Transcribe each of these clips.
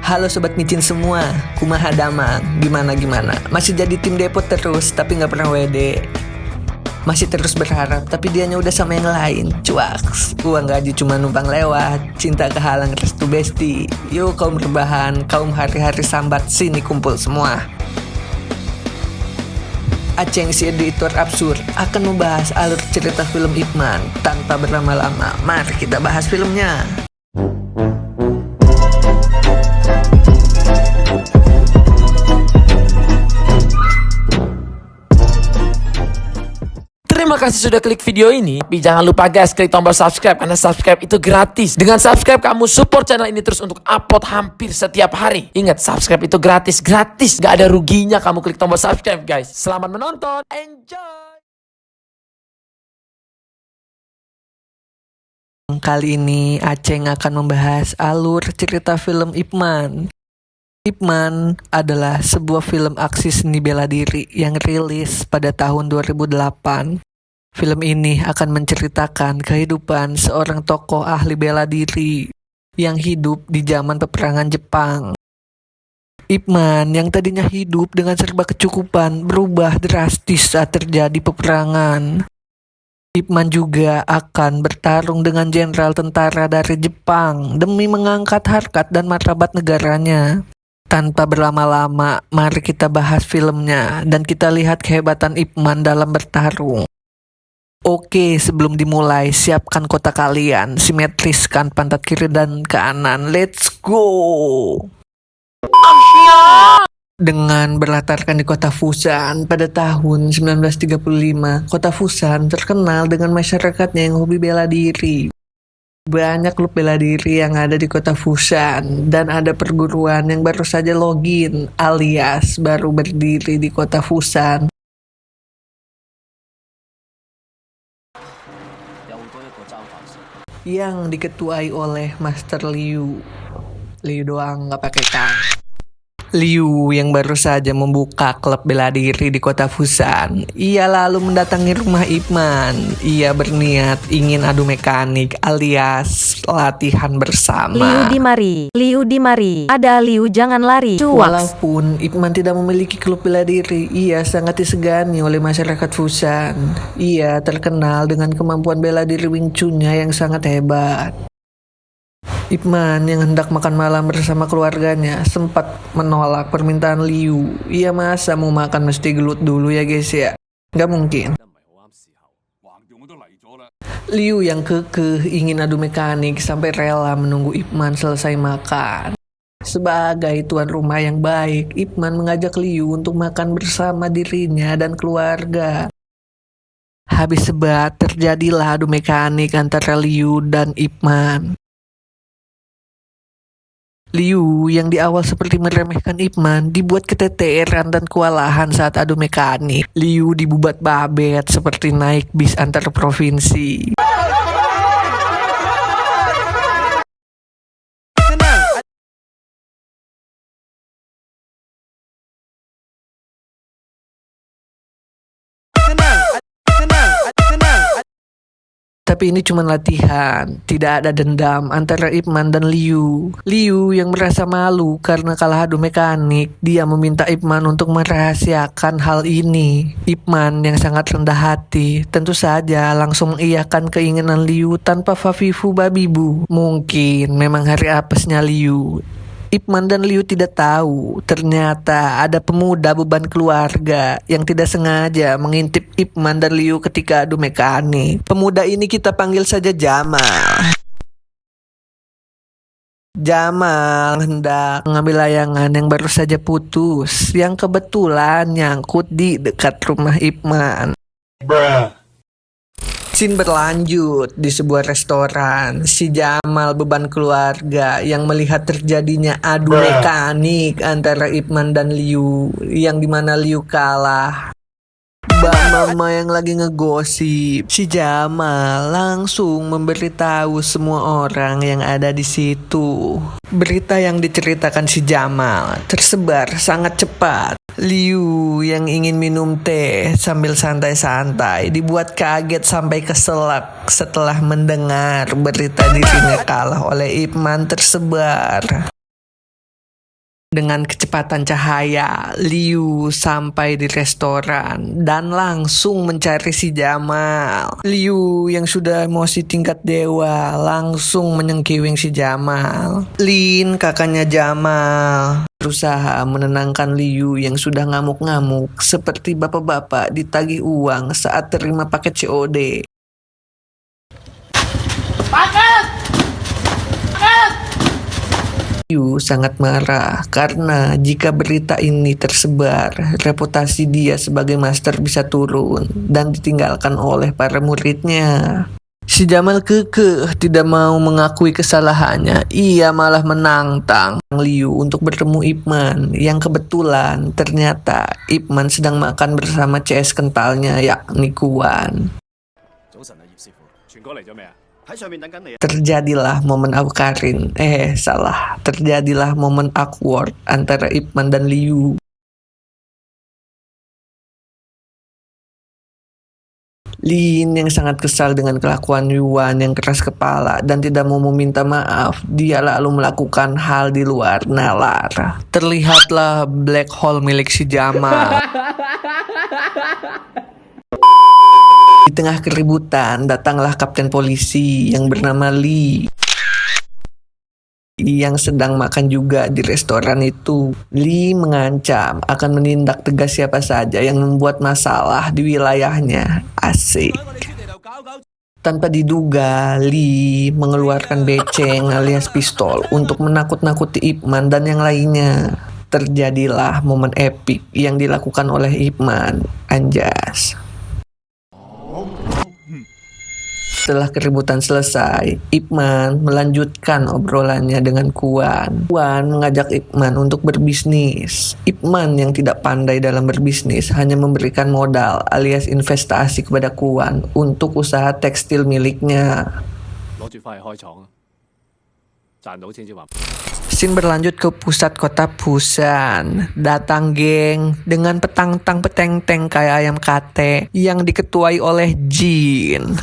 Halo Sobat Micin semua, kumaha damang, gimana? Masih jadi tim depot terus, tapi gak pernah WD. Masih terus berharap, tapi dianya udah sama yang lain. Cuaks, uang gaji cuma numpang lewat. Cinta kehalang restu besti. Yuk kaum rebahan, kaum hari-hari sambat, sini kumpul semua. Aceng si editor absurd akan membahas alur cerita film Ip Man. Tanpa berlama-lama, mari kita bahas filmnya. Terima kasih sudah klik video ini. Tapi jangan lupa guys, klik tombol subscribe karena subscribe itu gratis. Dengan subscribe kamu support channel ini terus untuk upload hampir setiap hari. Ingat, subscribe itu gratis. Gak ada ruginya kamu klik tombol subscribe guys. Selamat menonton, enjoy. Kali ini Aceng akan membahas alur cerita film Ip Man. Ip Man adalah sebuah film aksi seni bela diri yang rilis pada tahun 2008. Film ini akan menceritakan kehidupan seorang tokoh ahli bela diri yang hidup di zaman peperangan Jepang. Ip Man yang tadinya hidup dengan serba kecukupan berubah drastis saat terjadi peperangan. Ip Man juga akan bertarung dengan jenderal tentara dari Jepang demi mengangkat harkat dan martabat negaranya. Tanpa berlama-lama, mari kita bahas filmnya dan kita lihat kehebatan Ip Man dalam bertarung. Oke, sebelum dimulai, siapkan kotak kalian, simetriskan pantat kiri dan kanan, let's go! Dengan berlatarkan di kota Fusan pada tahun 1935, kota Fusan terkenal dengan masyarakatnya yang hobi bela diri. Banyak klub bela diri yang ada di kota Fusan dan ada perguruan yang baru saja login alias baru berdiri di kota Fusan. Yang diketuai oleh Master Liu. Liu doang, nggak pakai Kang. Liu yang baru saja membuka klub bela diri di kota Fusan. Ia lalu mendatangi rumah Ip Man. Ia berniat ingin adu mekanik alias latihan bersama. Liu di mari. Ada Liu, jangan lari. Cuaks. Walaupun Ip Man tidak memiliki klub bela diri, ia sangat disegani oleh masyarakat Fusan. Ia terkenal dengan kemampuan bela diri Wing Chun-nya yang sangat hebat. Ip Man yang hendak makan malam bersama keluarganya sempat menolak permintaan Liu. Ia masa mau makan mesti gelut dulu ya guys ya? Gak mungkin. Liu yang kekeh ingin adu mekanik sampai rela menunggu Ip Man selesai makan. Sebagai tuan rumah yang baik, Ip Man mengajak Liu untuk makan bersama dirinya dan keluarga. Habis sebat terjadilah adu mekanik antara Liu dan Ip Man. Liu yang di awal seperti meremehkan Ip Man dibuat keteteran dan kewalahan saat adu mekanik. Liu dibubat babet seperti naik bis antar provinsi. Tapi ini cuma latihan, tidak ada dendam antara Ip Man dan Liu. Liu yang merasa malu karena kalah adu mekanik, dia meminta Ip Man untuk merahasiakan hal ini. Ip Man yang sangat rendah hati, tentu saja langsung mengiyakan keinginan Liu tanpa fafifu babibu. Mungkin memang hari apesnya Liu. Ip Man dan Liu tidak tahu, ternyata ada pemuda beban keluarga yang tidak sengaja mengintip Ip Man dan Liu ketika adu mekanik. Pemuda ini kita panggil saja Jamal. Jamal hendak mengambil layangan yang baru saja putus, yang kebetulan nyangkut di dekat rumah Ip Man. Scene berlanjut di sebuah restoran. Si Jamal beban keluarga yang melihat terjadinya adu mekanik antara Ip Man dan Liu, yang dimana Liu kalah. Mbak Mama yang lagi ngegosip, si Jamal langsung memberitahu semua orang yang ada di situ. Berita yang diceritakan si Jamal tersebar sangat cepat. Liu yang ingin minum teh sambil santai-santai dibuat kaget sampai keselak setelah mendengar berita dirinya kalah oleh Ip Man tersebar. Dengan kecepatan cahaya, Liu sampai di restoran dan langsung mencari si Jamal. Liu yang sudah emosi tingkat dewa langsung menyengkiwing si Jamal. Lin, kakaknya Jamal, berusaha menenangkan Liu yang sudah ngamuk-ngamuk seperti bapak-bapak ditagih uang saat terima paket COD. Liu sangat marah karena jika berita ini tersebar, reputasi dia sebagai master bisa turun dan ditinggalkan oleh para muridnya. Si Jamal kekeh tidak mau mengakui kesalahannya. Ia malah menantang Liu untuk bertemu Ip Man, yang kebetulan ternyata Ip Man sedang makan bersama CS kentalnya yakni Kuan. Terjadilah momen Terjadilah momen awkward antara Ip Man dan Liu. Lin yang sangat kesal dengan kelakuan Yuan yang keras kepala dan tidak mau meminta maaf, dia lalu melakukan hal di luar nalar. Terlihatlah black hole milik si Jamal. Di tengah keributan, datanglah kapten polisi yang bernama Lee, yang sedang makan juga di restoran itu. Lee mengancam akan menindak tegas siapa saja yang membuat masalah di wilayahnya. Asik. Tanpa diduga, Lee mengeluarkan beceng alias pistol untuk menakut-nakuti Ip Man dan yang lainnya. Terjadilah momen epik yang dilakukan oleh Ip Man. Anjas. Setelah keributan selesai, Ip Man melanjutkan obrolannya dengan Kuan. Kuan mengajak Ip Man untuk berbisnis. Ip Man yang tidak pandai dalam berbisnis hanya memberikan modal alias investasi kepada Kuan untuk usaha tekstil miliknya. Scene berlanjut ke pusat kota Busan. Datang geng dengan petang-tang peteng-teng kayak ayam kate yang diketuai oleh Jin.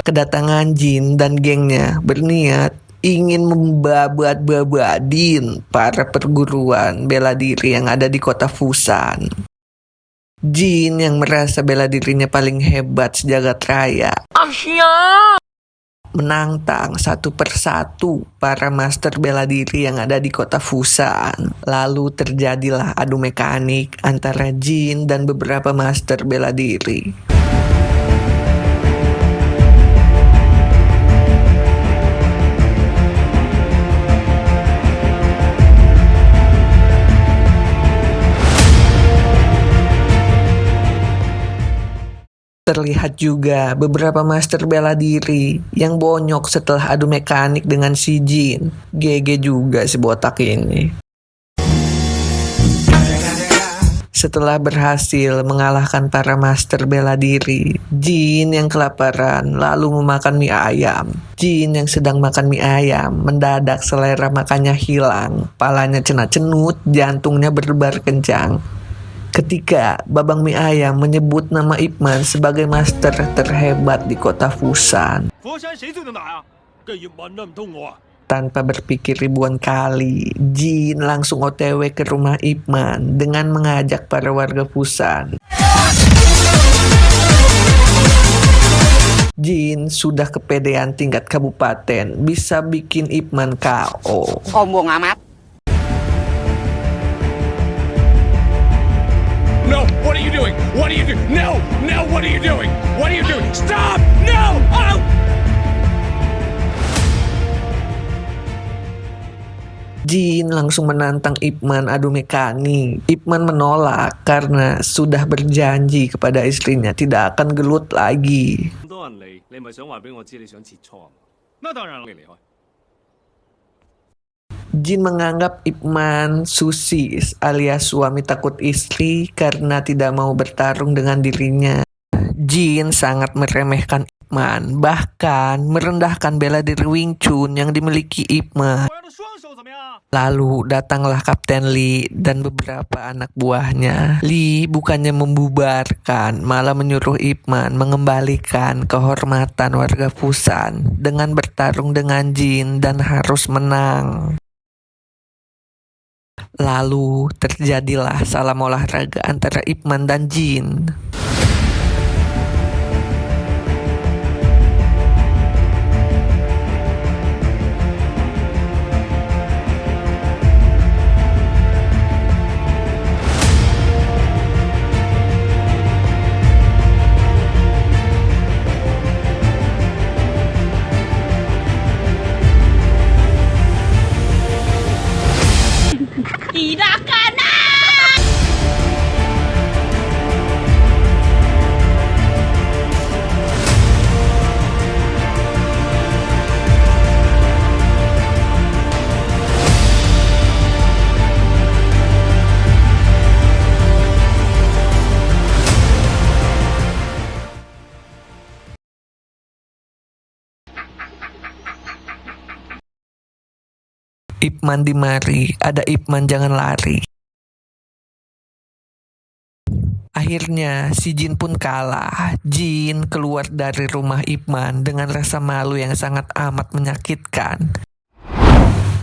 Kedatangan Jin dan gengnya berniat ingin membabat-babadin para perguruan bela diri yang ada di kota Busan. Jin yang merasa bela dirinya paling hebat sejagat raya menantang satu persatu para master bela diri yang ada di kota Busan. Lalu terjadilah adu mekanik antara Jin dan beberapa master bela diri. Terlihat juga beberapa master bela diri yang bonyok setelah adu mekanik dengan si Jin. GG juga si botak ini. Setelah berhasil mengalahkan para master bela diri, Jin yang kelaparan lalu memakan mie ayam. Jin yang sedang makan mie ayam mendadak selera makannya hilang, palanya cenut-cenut, jantungnya berdebar kencang. Ketika babang mie ayam menyebut nama Ip Man sebagai master terhebat di kota Busan. Tanpa berpikir ribuan kali, Jin langsung OTW ke rumah Ip Man dengan mengajak para warga Busan. Jin sudah kepedean tingkat kabupaten, bisa bikin Ip Man KO. Sombong amat. No, what are you doing? What are you doing? No, no, what are you doing? What are you doing? Stop! No! Oh! Jin langsung menantang Ip Man adu mekanik. Ip Man menolak karena sudah berjanji kepada istrinya tidak akan gelut lagi. Jin menganggap Ip Man susis alias suami takut istri karena tidak mau bertarung dengan dirinya. Jin sangat meremehkan Ip Man, bahkan merendahkan bela diri Wing Chun yang dimiliki Ip Man. Lalu datanglah Kapten Lee dan beberapa anak buahnya. Lee bukannya membubarkan, malah menyuruh Ip Man mengembalikan kehormatan warga Busan dengan bertarung dengan Jin dan harus menang. Lalu terjadilah salam olahraga antara Ip Man dan Jin. Ip Man dimari, ada Ip Man jangan lari. Akhirnya si Jin pun kalah. Jin keluar dari rumah Ip Man dengan rasa malu yang sangat amat menyakitkan.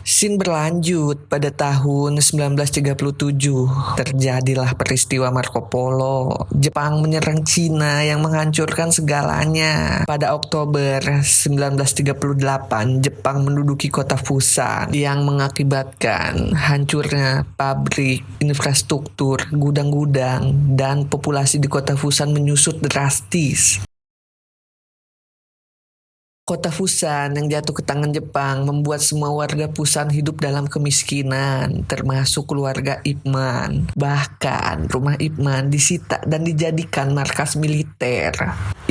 Scene berlanjut pada tahun 1937. Terjadilah peristiwa Marco Polo. Jepang menyerang Cina yang menghancurkan segalanya. Pada Oktober 1938, Jepang menduduki kota Fusan yang mengakibatkan hancurnya pabrik, infrastruktur, gudang-gudang, dan populasi di kota Fusan menyusut drastis. Kota Fusan yang jatuh ke tangan Jepang membuat semua warga Fusan hidup dalam kemiskinan, termasuk keluarga Ip Man. Bahkan rumah Ip Man disita dan dijadikan markas militer.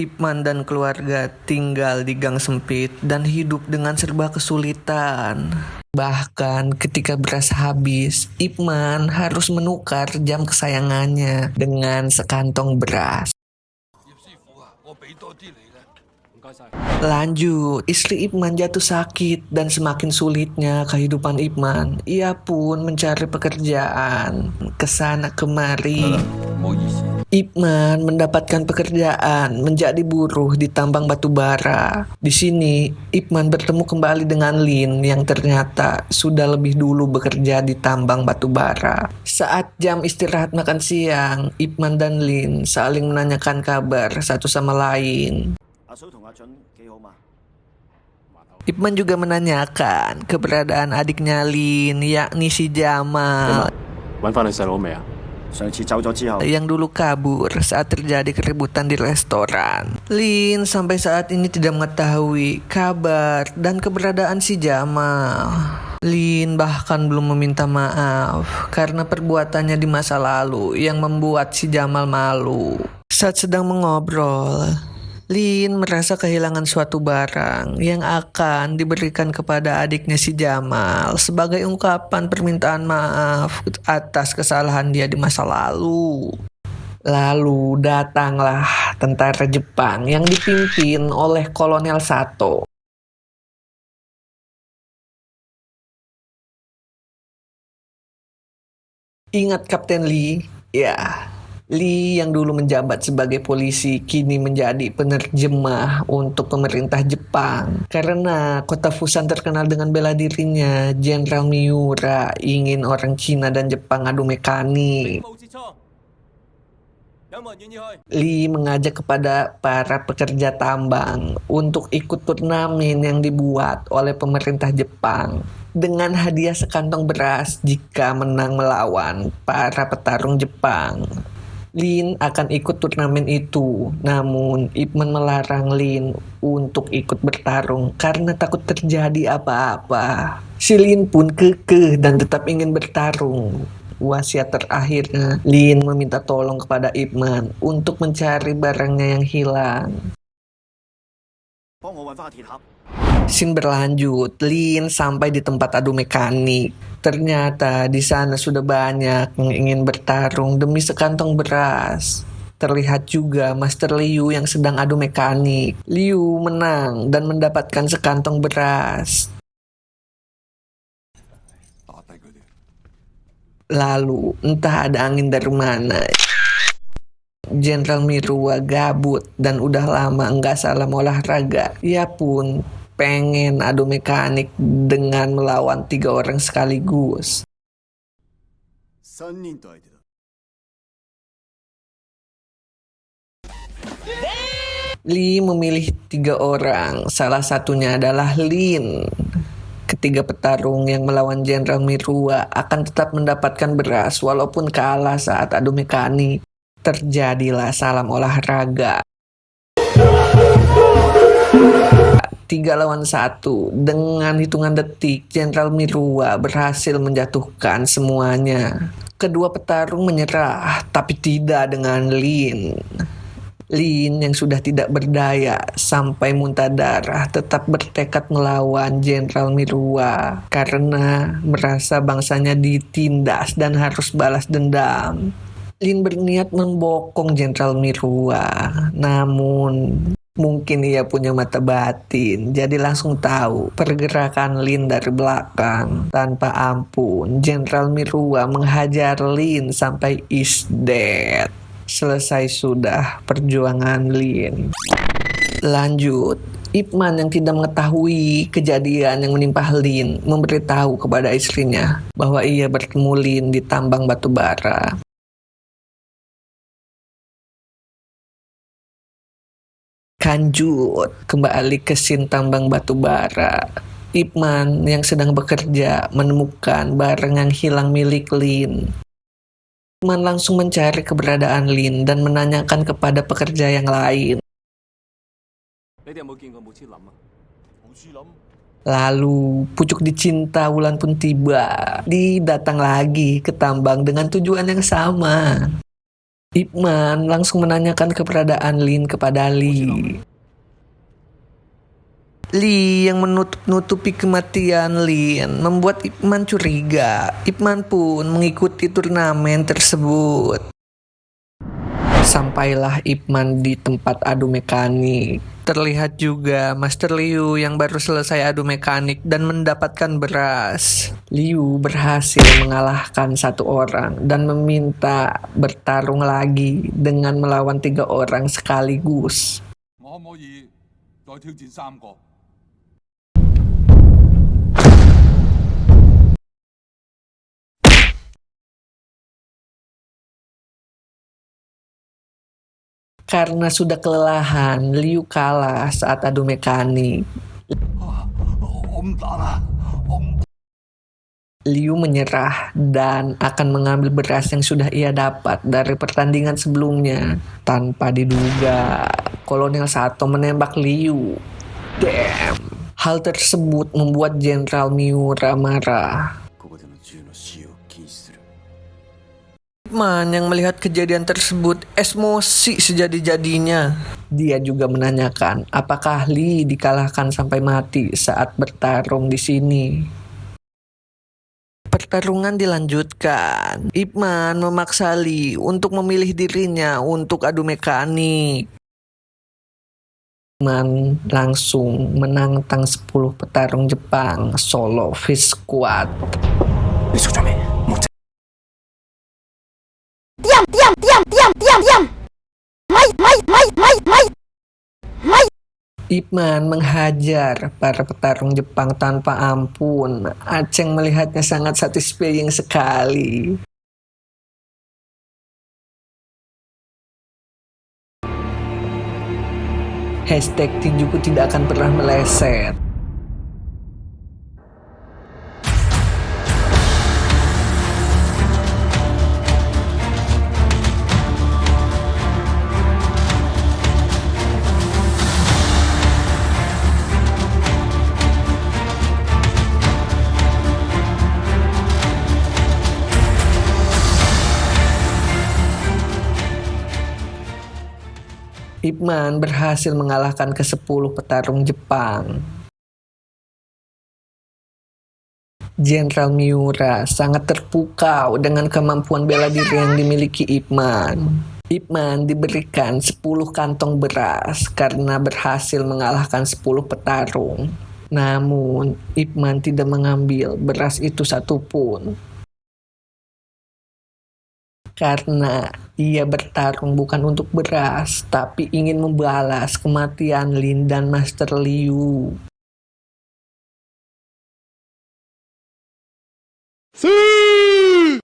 Ip Man dan keluarga tinggal di gang sempit dan hidup dengan serba kesulitan. Bahkan ketika beras habis, Ip Man harus menukar jam kesayangannya dengan sekantong beras. Lanjut, istri Ip Man jatuh sakit dan semakin sulitnya kehidupan Ip Man. Ia pun mencari pekerjaan kesana kemari. Ip Man mendapatkan pekerjaan menjadi buruh di tambang batu bara. Di sini, Ip Man bertemu kembali dengan Lin yang ternyata sudah lebih dulu bekerja di tambang batu bara. Saat jam istirahat makan siang, Ip Man dan Lin saling menanyakan kabar satu sama lain. Ip Man juga menanyakan keberadaan adiknya Lin, yakni si Jamal, yang dulu kabur saat terjadi keributan di restoran. Lin sampai saat ini tidak mengetahui kabar dan keberadaan si Jamal. Lin bahkan belum meminta maaf karena perbuatannya di masa lalu yang membuat si Jamal malu. Saat sedang mengobrol, Lin merasa kehilangan suatu barang yang akan diberikan kepada adiknya si Jamal sebagai ungkapan permintaan maaf atas kesalahan dia di masa lalu. Lalu datanglah tentara Jepang yang dipimpin oleh Kolonel Sato. Ingat Kapten Lee? Ya. Lee yang dulu menjabat sebagai polisi kini menjadi penerjemah untuk pemerintah Jepang. Karena kota Fusan terkenal dengan bela dirinya, Jenderal Miura ingin orang Cina dan Jepang adu mekanik. Lee mengajak kepada para pekerja tambang untuk ikut turnamen yang dibuat oleh pemerintah Jepang dengan hadiah sekantong beras jika menang melawan para petarung Jepang. Lin akan ikut turnamen itu, namun Ip Man melarang Lin untuk ikut bertarung karena takut terjadi apa-apa. Si Lin pun kekeh dan tetap ingin bertarung. Wasiat terakhirnya, Lin meminta tolong kepada Ip Man untuk mencari barangnya yang hilang. Scene berlanjut, Lin sampai di tempat adu mekanik. Ternyata di sana sudah banyak yang ingin bertarung demi sekantong beras. Terlihat juga Master Liu yang sedang adu mekanik. Liu menang dan mendapatkan sekantong beras. Lalu entah ada angin dari mana, Jenderal Miura gabut dan udah lama nggak salam olahraga. Ia pun pengen adu mekanik dengan melawan 3 orang sekaligus. 3人と相手だ。 Lee memilih 3 orang, salah satunya adalah Lin. Ketiga petarung yang melawan Jenderal Mirua akan tetap mendapatkan beras walaupun kalah saat adu mekanik. Terjadilah salam olahraga. 3 lawan 1. Dengan hitungan detik, Jenderal Mirua berhasil menjatuhkan semuanya. Kedua petarung menyerah, tapi tidak dengan Lin. Lin yang sudah tidak berdaya sampai muntah darah tetap bertekad melawan Jenderal Mirua karena merasa bangsanya ditindas dan harus balas dendam. Lin berniat membokong Jenderal Mirua, namun mungkin ia punya mata batin, jadi langsung tahu pergerakan Lin dari belakang. Tanpa ampun, Jenderal Mirua menghajar Lin sampai is dead. Selesai sudah perjuangan Lin. Lanjut, Ip Man yang tidak mengetahui kejadian yang menimpa Lin memberitahu kepada istrinya bahwa ia bertemu Lin di tambang batu bara. Lanjut, kembali ke scene tambang batu bara. Ip Man yang sedang bekerja menemukan barang yang hilang milik Lin. Ip Man langsung mencari keberadaan Lin dan menanyakan kepada pekerja yang lain. Lalu, pucuk dicinta Wulan pun tiba. Dia datang lagi ke tambang dengan tujuan yang sama. Ip Man langsung menanyakan keberadaan Lin kepada Lee. Lee yang menutup-nutupi kematian Lin membuat Ip Man curiga. Ip Man pun mengikuti turnamen tersebut. Sampailah Ip Man di tempat adu mekanik. Terlihat juga Master Liu yang baru selesai adu mekanik dan mendapatkan beras. Liu berhasil mengalahkan 1 orang dan meminta bertarung lagi dengan melawan 3 orang sekaligus. Karena sudah kelelahan, Liu kalah saat adu mekanik. Liu menyerah dan akan mengambil beras yang sudah ia dapat dari pertandingan sebelumnya. Tanpa diduga, Kolonel Sato menembak Liu. Damn. Hal tersebut membuat Jenderal Miura marah. Ip Man yang melihat kejadian tersebut emosi sejadi-jadinya. Dia juga menanyakan apakah Lee dikalahkan sampai mati saat bertarung di sini. Pertarungan dilanjutkan. Ip Man memaksa Lee untuk memilih dirinya untuk adu mekanik. Ip Man langsung menantang 10 petarung Jepang solo fist squad. Ip Man menghajar para petarung Jepang tanpa ampun. Aceng melihatnya sangat satisfying sekali. Hashtag tinjuku tidak akan pernah meleset. Ip Man berhasil mengalahkan ke-10 petarung Jepang. Jenderal Miura sangat terpukau dengan kemampuan bela diri yang dimiliki Ip Man. Ip Man diberikan 10 kantong beras karena berhasil mengalahkan 10 petarung. Namun, Ip Man tidak mengambil beras itu satupun. Karena ia bertarung bukan untuk beras, tapi ingin membalas kematian Lin dan Master Liu.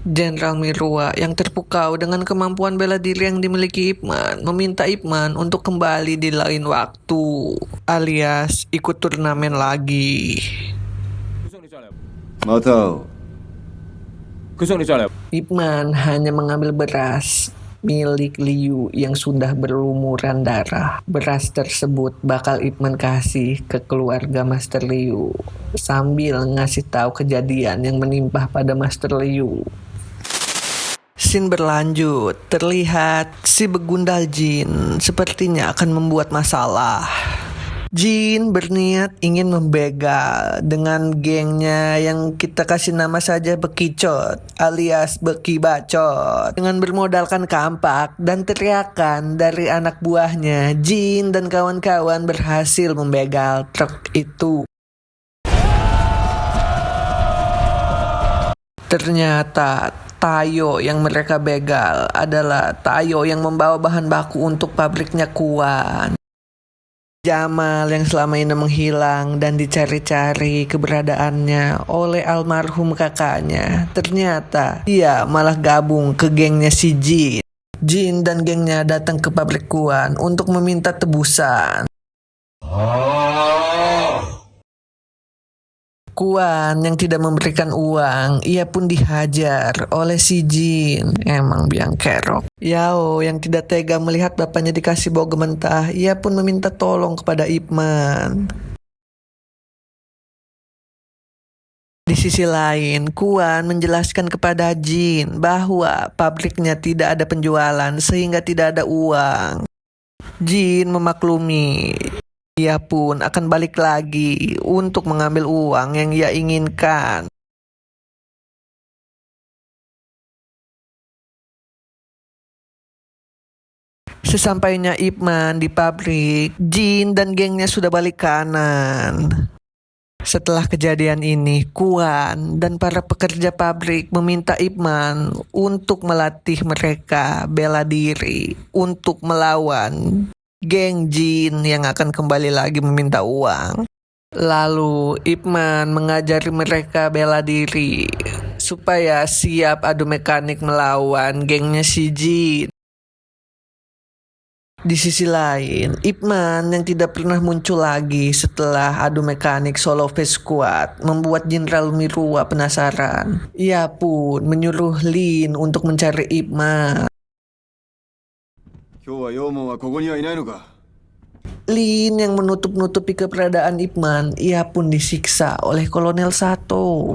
Jenderal Mirua yang terpukau dengan kemampuan bela diri yang dimiliki Ip Man meminta Ip Man untuk kembali di lain waktu, alias ikut turnamen lagi. mau tahu? Ip Man hanya mengambil beras milik Liu yang sudah berlumuran darah. Beras tersebut bakal Ip Man kasih ke keluarga Master Liu sambil ngasih tahu kejadian yang menimpa pada Master Liu. Scene berlanjut, terlihat si begundal Jin sepertinya akan membuat masalah. Jin berniat ingin membegal dengan gengnya yang kita kasih nama saja Bekicot alias Beki Bacot. Dengan bermodalkan kampak dan teriakan dari anak buahnya, Jin dan kawan-kawan berhasil membegal truk itu. Ternyata Tayo yang mereka begal adalah Tayo yang membawa bahan baku untuk pabriknya Kuan. Jamal yang selama ini menghilang dan dicari-cari keberadaannya oleh almarhum kakaknya. Ternyata dia malah gabung ke gengnya si Jin. Jin dan gengnya datang ke pabrik Kuan untuk meminta tebusan. Kuan yang tidak memberikan uang, ia pun dihajar oleh si Jin. Emang biang kerok. Yao yang tidak tega melihat bapaknya dikasih bau mentah, ia pun meminta tolong kepada Ip Man. Di sisi lain, Kuan menjelaskan kepada Jin bahwa pabriknya tidak ada penjualan sehingga tidak ada uang. Jin memaklumi. Ia pun akan balik lagi untuk mengambil uang yang ia inginkan. Sesampainya Ip Man di pabrik, Jin dan gengnya sudah balik kanan. Setelah kejadian ini, Kuan dan para pekerja pabrik meminta Ip Man untuk melatih mereka bela diri untuk melawan geng Jin yang akan kembali lagi meminta uang. Lalu Ip Man mengajari mereka bela diri supaya siap adu mekanik melawan gengnya si Jin. Di sisi lain, Ip Man yang tidak pernah muncul lagi setelah adu mekanik solo face squad membuat Jenderal Mirua penasaran. Ia pun menyuruh Lin untuk mencari Ip Man. Lin yang menutup-nutupi keberadaan Ip Man, ia pun disiksa oleh Kolonel Sato.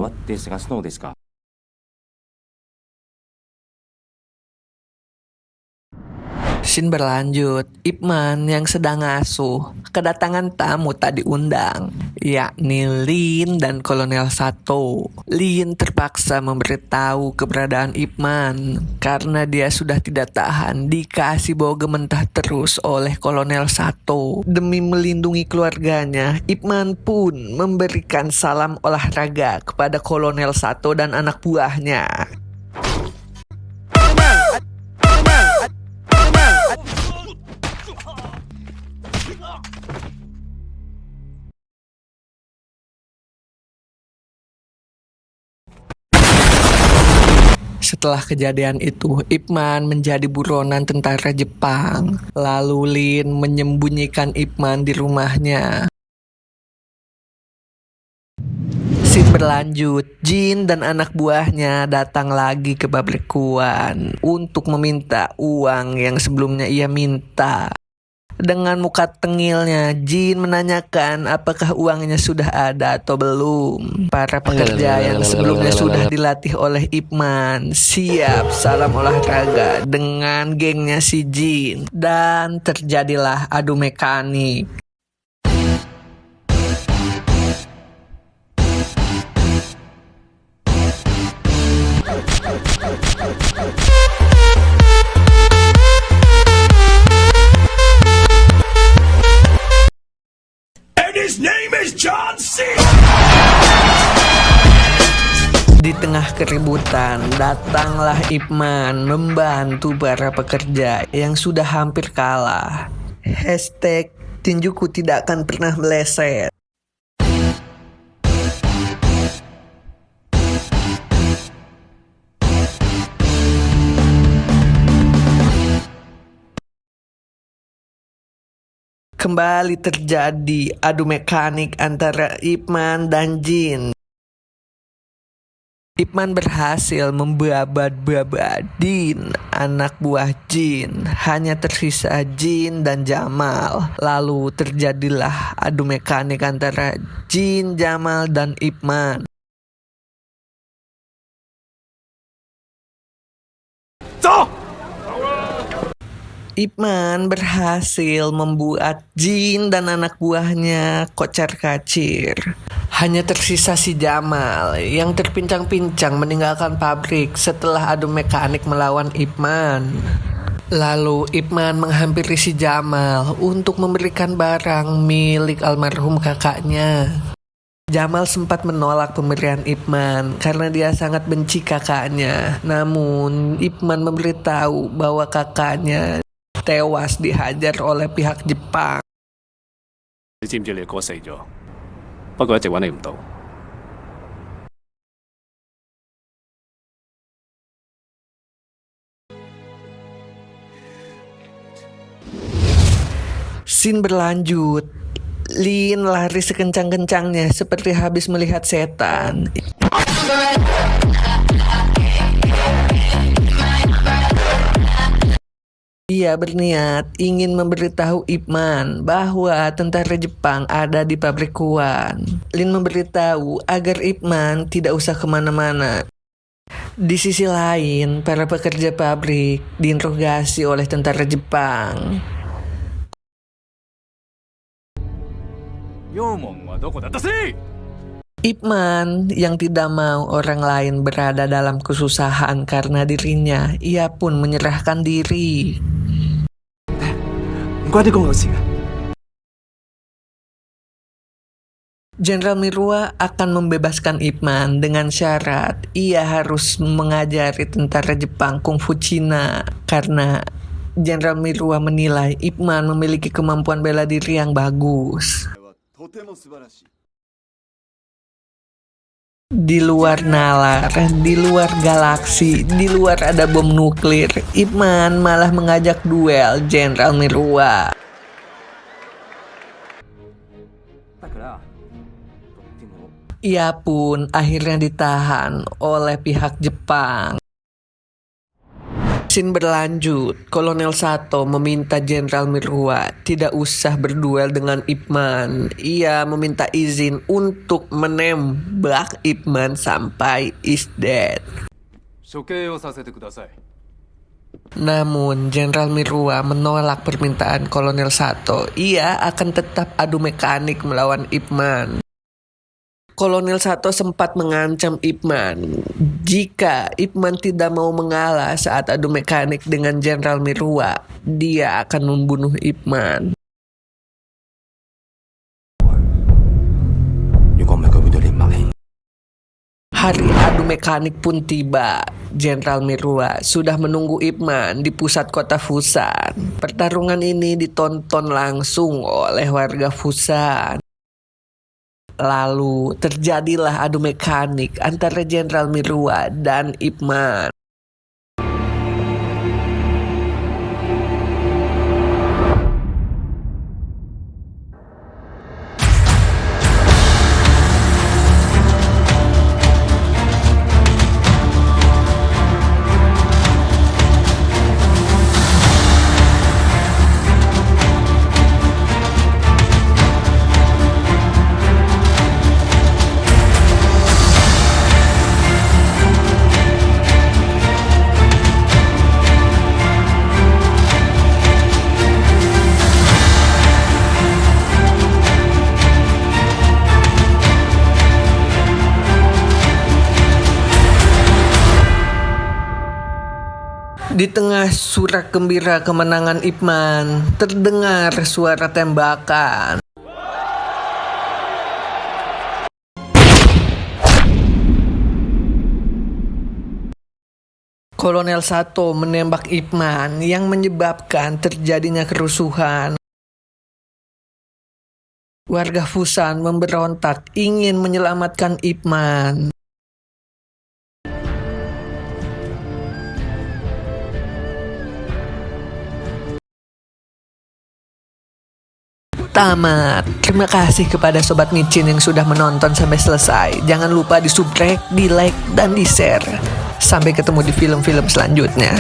Scene berlanjut, Ip Man yang sedang ngasuh kedatangan tamu tak diundang, yakni Lin dan Kolonel Sato. Lin terpaksa memberitahu keberadaan Ip Man karena dia sudah tidak tahan dikasih bau gementah terus oleh Kolonel Sato. Demi melindungi keluarganya, Ip Man pun memberikan salam olahraga kepada Kolonel Sato dan anak buahnya. Setelah kejadian itu, Ip Man menjadi buronan tentara Jepang. Lalu Lin menyembunyikan Ip Man di rumahnya. Scene berlanjut, Jin dan anak buahnya datang lagi ke pabrik Kuan untuk meminta uang yang sebelumnya ia minta. Dengan muka tengilnya, Jin menanyakan apakah uangnya sudah ada atau belum. Para pekerja yang sebelumnya sudah dilatih oleh Ip Man siap salam olahraga dengan gengnya si Jin. Dan terjadilah adu mekanik. His name is John C. Di tengah keributan, datanglah Ip Man membantu para pekerja yang sudah hampir kalah. Hashtag tinjuku tidak akan pernah meleset. Kembali terjadi adu mekanik antara Ip Man dan Jin. Ip Man berhasil membabad-babadin anak buah Jin. Hanya tersisa Jin dan Jamal. Lalu terjadilah adu mekanik antara Jin, Jamal, dan Ip Man. Ip Man berhasil membuat Jin dan anak buahnya kocar-kacir. Hanya tersisa si Jamal yang terpincang-pincang meninggalkan pabrik setelah adu mekanik melawan Ip Man. Lalu Ip Man menghampiri si Jamal untuk memberikan barang milik almarhum kakaknya. Jamal sempat menolak pemberian Ip Man karena dia sangat benci kakaknya. Namun Ip Man memberitahu bahwa kakaknya tewas dihajar oleh pihak Jepang. 你知唔知你哥死咗？不過一直揾你唔到。 Scene berlanjut. Lin lari sekencang-kencangnya seperti habis melihat setan. Ia berniat ingin memberitahu Ip Man bahwa tentara Jepang ada di pabrik Kuan. Lin memberitahu agar Ip Man tidak usah kemana-mana. Di sisi lain, para pekerja pabrik diinterogasi oleh tentara Jepang. 妖門はどこだ？出せ！ Ip Man yang tidak mau orang lain berada dalam kesusahan karena dirinya, ia pun menyerahkan diri. 唔關啲工有事嘅。 Jenderal Miruwa akan membebaskan Ip Man dengan syarat ia harus mengajari tentara Jepang kungfu Cina karena Jenderal Miruwa menilai Ip Man memiliki kemampuan bela diri yang bagus. Di luar nalar, di luar galaksi, di luar ada bom nuklir, Ip Man malah mengajak duel Jenderal Miruwa. Ia pun akhirnya ditahan oleh pihak Jepang. Scene berlanjut, Kolonel Sato meminta Jenderal Miruwa tidak usah berduel dengan Ip Man. Ia meminta izin untuk menembak Ip Man sampai is dead. 処刑をさせてください。 Namun Jenderal Miruwa menolak permintaan Kolonel Sato. Ia akan tetap adu mekanik melawan Ip Man. Kolonel Sato sempat mengancam Ip Man jika Ip Man tidak mau mengalah saat adu mekanik dengan Jenderal Miruwa, dia akan membunuh Ip Man. Hari adu mekanik pun tiba. Jenderal Miruwa sudah menunggu Ip Man di pusat kota Fusan. Pertarungan ini ditonton langsung oleh warga Fusan. Lalu terjadilah adu mekanik antara Jenderal Miruwa dan Ip Man. Di tengah surak gembira kemenangan Ip Man, terdengar suara tembakan. Kolonel Sato menembak Ip Man yang menyebabkan terjadinya kerusuhan. Warga Fusan memberontak ingin menyelamatkan Ip Man. tamat. Terima kasih kepada Sobat Micin yang sudah menonton sampai selesai. Jangan lupa di subscribe, di like, dan di share. Sampai ketemu di film-film selanjutnya.